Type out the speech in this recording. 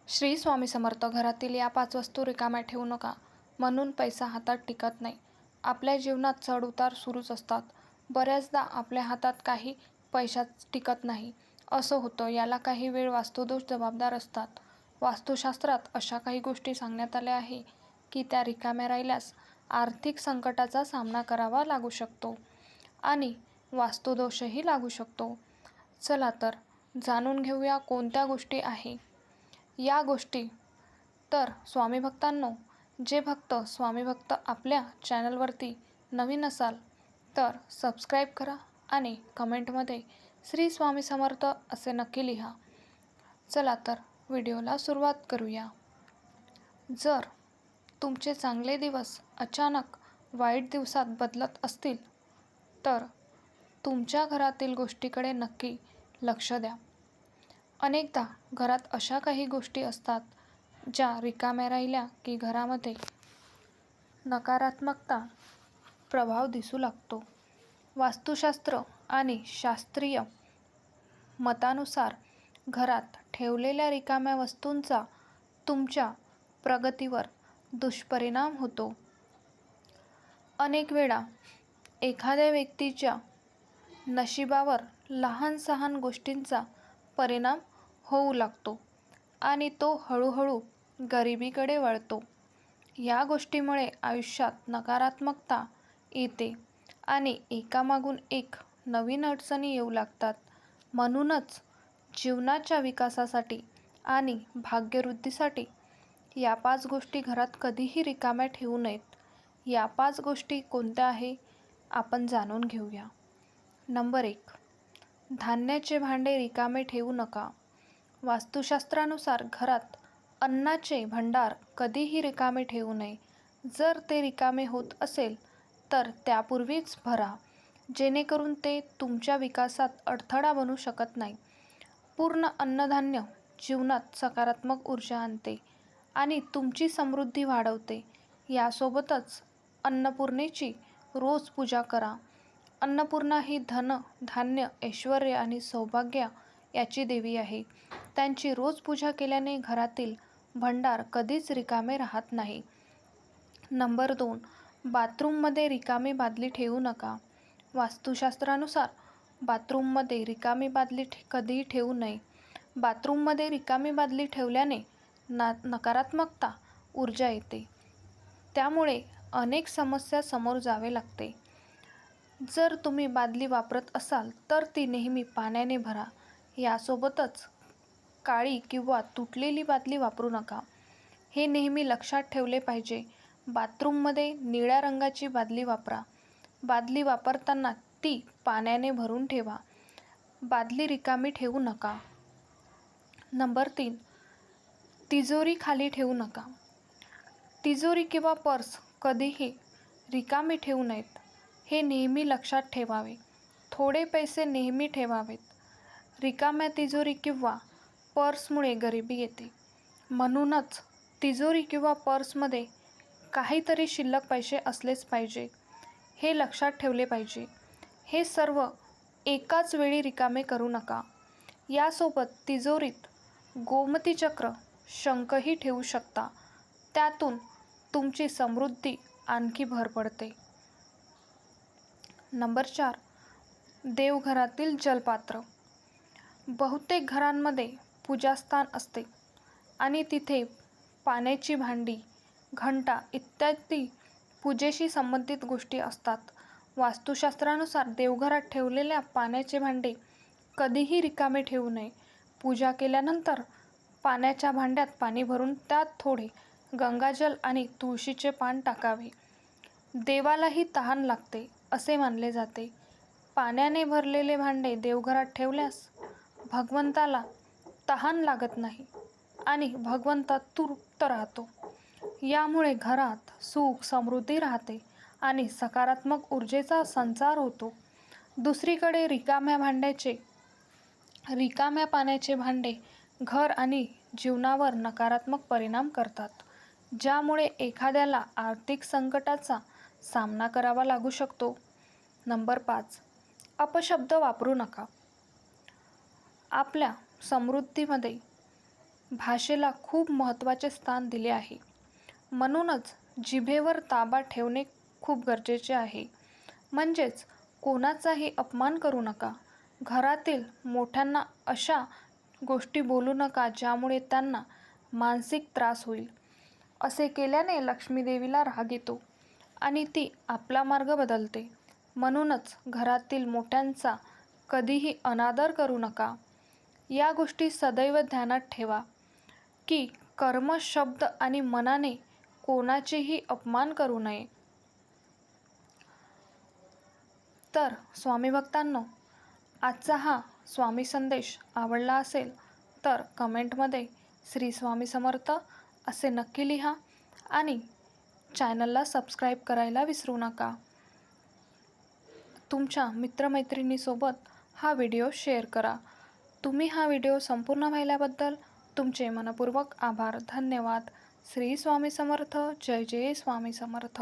श्री स्वामी समर्थ. घरातील या 5 वस्तू रिकाम्या ठेवू नका, म्हणून पैसा हातात टिकत नाही. आपल्या जीवनात चढ-उतार सुरूच असतात. बऱ्याचदा आपल्या हातात काही पैसाच टिकत नाही, असं होतं. याला काही वेळ वास्तुदोष जबाबदार असतात. वास्तुशास्त्रात अशा काही गोष्टी सांगण्यात आल्या आहे की त्या रिकाम्या राहिल्यास आर्थिक संकटाचा सामना करावा लागू शकतो आणि वास्तुदोषही लागू शकतो. चला तर जाणून घेऊया कोणत्या गोष्टी आहे या गोष्टी. तर स्वामी भक्तांनो, जे भक्त स्वामी भक्त आपल्या चॅनलवरती नवीन असाल तर सबस्क्राईब करा आणि कमेंटमध्ये श्री स्वामी समर्थ असे नक्की लिहा. चला तर व्हिडिओला सुरुवात करूया. जर तुमचे चांगले दिवस अचानक वाईट दिवसात बदलत असतील तर तुमच्या घरातील गोष्टीकडे नक्की लक्ष द्या. अनेकदा घरात अशा काही गोष्टी असतात ज्या रिकाम्या राहिल्या की घरामध्ये नकारात्मकता प्रभाव दिसू लागतो. वास्तुशास्त्र आणि शास्त्रीय मतानुसार घरात ठेवलेल्या रिकाम्या वस्तूंचा तुमच्या प्रगतीवर दुष्परिणाम होतो. अनेक वेळा एखाद्या व्यक्तीच्या नशिबावर लहान-सहान गोष्टींचा परिणाम होऊ लागतो आणि तो हळूहळू गरिबीकडे वळतो. या गोष्टीमुळे आयुष्यात नकारात्मकता येते आणि एकामागून एक नवीन अडचणी येऊ लागतात. म्हणूनच जीवनाच्या विकासासाठी आणि भाग्यवृद्धीसाठी या 5 गोष्टी घरात कधीही रिकाम्या ठेवू नयेत. या 5 गोष्टी कोणत्या आहे आपण जाणून घेऊया. नंबर 1. धान्याचे भांडे रिकामे ठेवू नका. वास्तुशास्त्रानुसार घरात अन्नाचे भांडार कधीही रिकामे ठेवू नये. जर ते रिकामे होत असेल तर त्यापूर्वीच भरा, जेणेकरून ते तुमच्या विकासात अडथळा बनू शकत नाही. पूर्ण अन्नधान्य जीवनात सकारात्मक ऊर्जा आणते आणि तुमची समृद्धी वाढवते. यासोबतच अन्नपूर्णेची रोज पूजा करा. अन्नपूर्णा ही धन, धान्य, ऐश्वर्य आणि सौभाग्य याची देवी आहे. त्यांची रोज पूजा केल्याने घरातील भांडार कधीच रिकामे राहत नाही. नंबर 2. बाथरूममध्ये रिकामी बादली ठेवू नका. वास्तुशास्त्रानुसार बाथरूममध्ये रिकामी बादली कधीही ठेवू नये. बाथरूममध्ये रिकामी बादली ठेवल्याने नकारात्मकता ऊर्जा येते. त्यामुळे अनेक समस्या समोर जावे लागते. जर तुम्ही बादली वापरत असाल तर ती नेहमी पाण्याने भरा. यासोबतच काळी किंवा तुटलेली बादली वापरू नका. हे नेहमी लक्षात ठेवले पाहिजे. बाथरूममध्ये निळ्या रंगाची बादली वापरा. बादली वापरताना ती पाण्याने भरून ठेवा. बादली रिकामी ठेवू नका. नंबर 3. तिजोरी खाली ठेवू नका. तिजोरी किंवा पर्स कधीही रिकामी ठेवू नयेत. हे नेहमी लक्षात ठेवावे. थोडे पैसे नेहमी ठेवावेत. रिकाम्या तिजोरी किंवा पर्समुळे गरिबी येते. म्हणूनच तिजोरी किंवा पर्समध्ये काहीतरी शिल्लक पैसे असलेच पाहिजे. हे लक्षात ठेवले पाहिजे. हे सर्व एकाच वेळी रिकामे करू नका. यासोबत तिजोरीत गोमती चक्र, शंखही ठेवू शकता. त्यातून तुमची समृद्धी आणखी भर पडते. नंबर 4. देवघरातील जलपात्र. बहुतेक घरांमध्ये पूजास्थान असते आणि तिथे पाण्याची भांडी, घंटा इत्यादी पूजेशी संबंधित गोष्टी असतात. वास्तुशास्त्रानुसार देवघरात ठेवलेल्या पाण्याचे भांडे कधीही रिकामे ठेवू नये. पूजा केल्यानंतर पाण्याच्या भांड्यात पाणी भरून त्यात थोडे गंगाजल आणि तुळशीचे पान टाकावे. देवालाही तहान लागते असे मानले जाते. पाण्याने भरलेले भांडे देवघरात ठेवल्यास भगवंताला तहान लागत नाही आणि भगवंत तृप्त राहतो. यामुळे घरात सुख समृद्धी राहते आणि सकारात्मक ऊर्जेचा संचार होतो. दुसरीकडे रिकाम्या पाण्याचे भांडे घर आणि जीवनावर नकारात्मक परिणाम करतात, ज्यामुळे एखाद्याला आर्थिक संकटाचा सामना करावा लागू शकतो. नंबर 5. अपशब्द वापरू नका. आपल्या समृद्धीमध्ये भाषेला खूप महत्त्वाचे स्थान दिले आहे. म्हणूनच जिभेवर ताबा ठेवणे खूप गरजेचे आहे. म्हणजेच कोणाचाही अपमान करू नका. घरातील मोठ्यांना अशा गोष्टी बोलू नका ज्यामुळे त्यांना मानसिक त्रास होईल. असे केल्याने लक्ष्मीदेवीला राग येतो आणि ती आपला मार्ग बदलते. म्हणूनच घरातील मोठ्यांचा कधीही अनादर करू नका. या गोष्टी सदैव ध्यानात ठेवा की कर्म, शब्द आणि मनाने कोणाचेही अपमान करू नये. तर स्वामी भक्तांनो, आजचा हा स्वामी संदेश आवडला असेल तर कमेंटमध्ये श्री स्वामी समर्थ असे नक्की लिहा आणि चॅनलला सबस्क्राईब करायला विसरू नका. तुमच्या मित्रमैत्रिणीसोबत हा व्हिडिओ शेअर करा. तुम्ही हा व्हिडिओ संपूर्ण पाहिल्याबद्दल तुमचे मनपूर्वक आभार. धन्यवाद. श्री स्वामी समर्थ. जय जय स्वामी समर्थ.